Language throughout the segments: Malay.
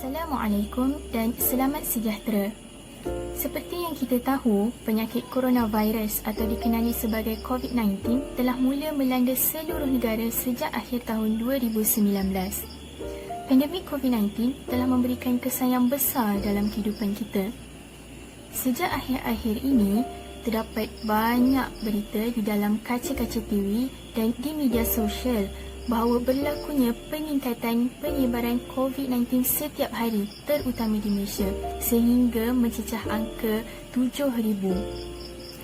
Assalamualaikum dan selamat sejahtera. Seperti yang kita tahu, penyakit coronavirus atau dikenali sebagai COVID-19 telah mula melanda seluruh negara sejak akhir tahun 2019. Pandemik COVID-19 telah memberikan kesan yang besar dalam kehidupan kita. Sejak akhir-akhir ini, terdapat banyak berita di dalam kaca-kaca TV dan di media sosial bahawa berlakunya peningkatan penyebaran COVID-19 setiap hari, terutama di Malaysia, sehingga mencecah angka 7,000.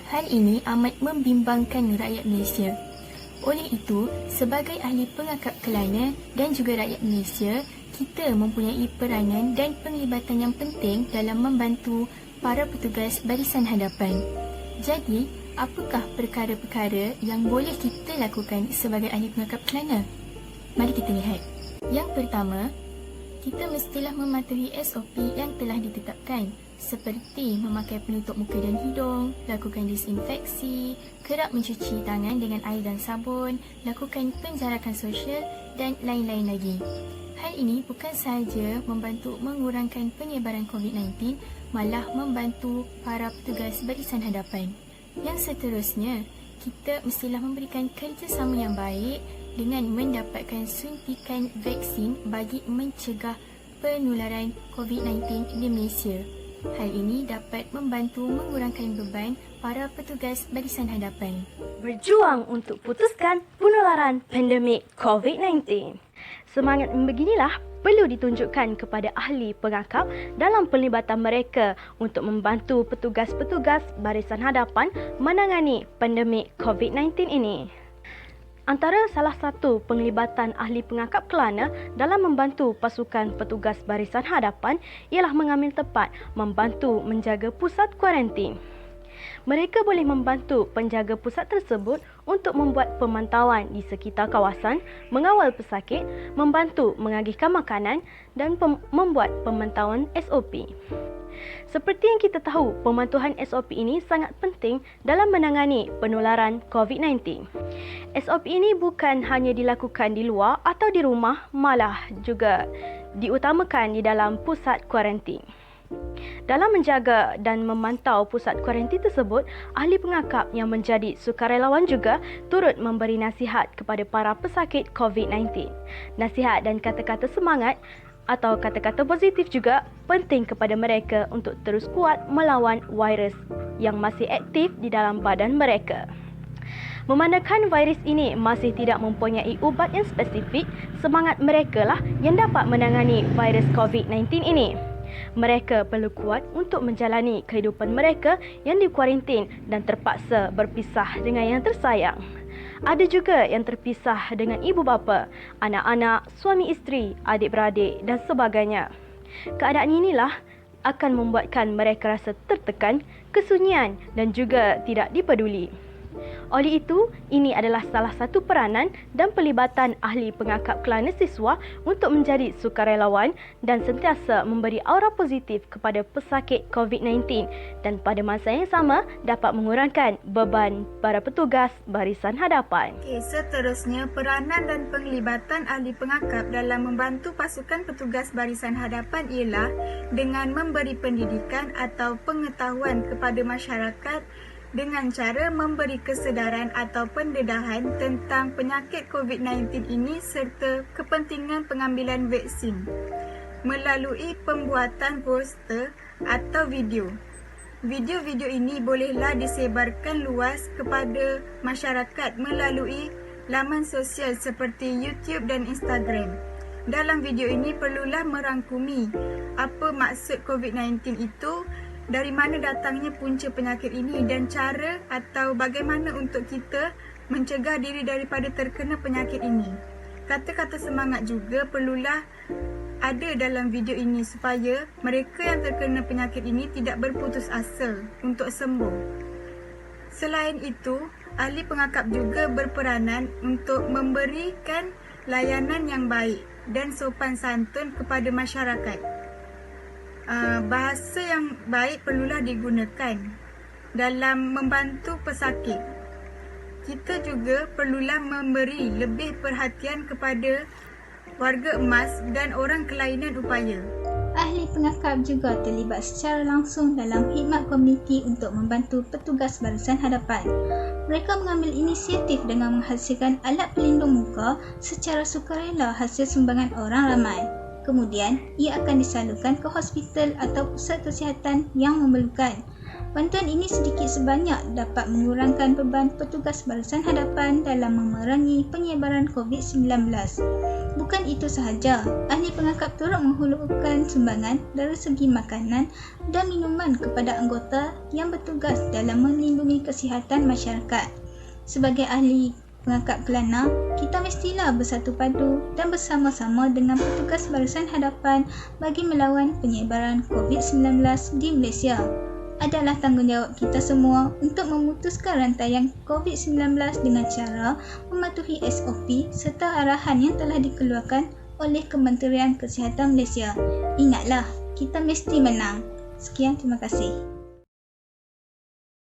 Hal ini amat membimbangkan rakyat Malaysia. Oleh itu, sebagai ahli pengakap kelana dan juga rakyat Malaysia, kita mempunyai peranan dan penglibatan yang penting dalam membantu para petugas barisan hadapan. Jadi, apakah perkara-perkara yang boleh kita lakukan sebagai ahli pengakap kelana? Mari kita lihat. Yang pertama, kita mestilah mematuhi SOP yang telah ditetapkan, seperti memakai penutup muka dan hidung, lakukan disinfeksi, kerap mencuci tangan dengan air dan sabun, lakukan penjarakan sosial dan lain-lain lagi. Hal ini bukan sahaja membantu mengurangkan penyebaran COVID-19, malah membantu para petugas barisan hadapan. Yang seterusnya, kita mestilah memberikan kerjasama yang baik dengan mendapatkan suntikan vaksin bagi mencegah penularan COVID-19 di Malaysia. Hal ini dapat membantu mengurangkan beban para petugas barisan hadapan. Berjuang untuk putuskan penularan pandemik COVID-19. Semangat beginilah perlu ditunjukkan kepada ahli pengakap dalam pelibatan mereka untuk membantu petugas-petugas barisan hadapan menangani pandemik COVID-19 ini. Antara salah satu penglibatan ahli pengakap kelana dalam membantu pasukan petugas barisan hadapan ialah mengambil tempat membantu menjaga pusat kuarantin. Mereka boleh membantu penjaga pusat tersebut untuk membuat pemantauan di sekitar kawasan, mengawal pesakit, membantu mengagihkan makanan dan membuat pemantauan SOP. Seperti yang kita tahu, pemantauan SOP ini sangat penting dalam menangani penularan COVID-19. SOP ini bukan hanya dilakukan di luar atau di rumah, malah juga diutamakan di dalam pusat kuarantin. Dalam menjaga dan memantau pusat kuarantin tersebut, ahli pengakap yang menjadi sukarelawan juga turut memberi nasihat kepada para pesakit COVID-19. Nasihat dan kata-kata semangat atau kata-kata positif juga penting kepada mereka untuk terus kuat melawan virus yang masih aktif di dalam badan mereka. Memandangkan virus ini masih tidak mempunyai ubat yang spesifik, semangat mereka lah yang dapat menangani virus COVID-19 ini. Mereka perlu kuat untuk menjalani kehidupan mereka yang dikuarantin dan terpaksa berpisah dengan yang tersayang. Ada juga yang terpisah dengan ibu bapa, anak-anak, suami isteri, adik-beradik dan sebagainya. Keadaan inilah akan membuatkan mereka rasa tertekan, kesunyian dan juga tidak dipeduli. Oleh itu, ini adalah salah satu peranan dan pelibatan ahli pengakap kelana siswa untuk menjadi sukarelawan dan sentiasa memberi aura positif kepada pesakit COVID-19 dan pada masa yang sama dapat mengurangkan beban para petugas barisan hadapan. Seterusnya, peranan dan penglibatan ahli pengakap dalam membantu pasukan petugas barisan hadapan ialah dengan memberi pendidikan atau pengetahuan kepada masyarakat dengan cara memberi kesedaran atau pendedahan tentang penyakit COVID-19 ini serta kepentingan pengambilan vaksin melalui pembuatan poster atau video. Video-video ini bolehlah disebarkan luas kepada masyarakat melalui laman sosial seperti YouTube dan Instagram. Dalam video ini perlulah merangkumi apa maksud COVID-19 itu, dari mana datangnya punca penyakit ini dan cara atau bagaimana untuk kita mencegah diri daripada terkena penyakit ini. Kata-kata semangat juga perlulah ada dalam video ini supaya mereka yang terkena penyakit ini tidak berputus asa untuk sembuh. Selain itu, ahli pengakap juga berperanan untuk memberikan layanan yang baik dan sopan santun kepada masyarakat. Bahasa yang baik perlulah digunakan dalam membantu pesakit. Kita juga perlulah memberi lebih perhatian kepada warga emas dan orang kelainan upaya. Ahli pengakap juga terlibat secara langsung dalam khidmat komuniti untuk membantu petugas barisan hadapan. Mereka mengambil inisiatif dengan menghasilkan alat pelindung muka secara sukarela hasil sumbangan orang ramai. Kemudian, ia akan disalurkan ke hospital atau pusat kesihatan yang memerlukan. Bantuan ini sedikit sebanyak dapat mengurangkan beban petugas barisan hadapan dalam memerangi penyebaran COVID-19. Bukan itu sahaja, ahli pengakap turut menghulurkan sumbangan dari segi makanan dan minuman kepada anggota yang bertugas dalam melindungi kesihatan masyarakat. Sebagai ahli pengakap kelana, kita mestilah bersatu padu dan bersama-sama dengan petugas barisan hadapan bagi melawan penyebaran COVID-19 di Malaysia. Adalah tanggungjawab kita semua untuk memutuskan rantaian COVID-19 dengan cara mematuhi SOP serta arahan yang telah dikeluarkan oleh Kementerian Kesihatan Malaysia. Ingatlah, kita mesti menang. Sekian, terima kasih.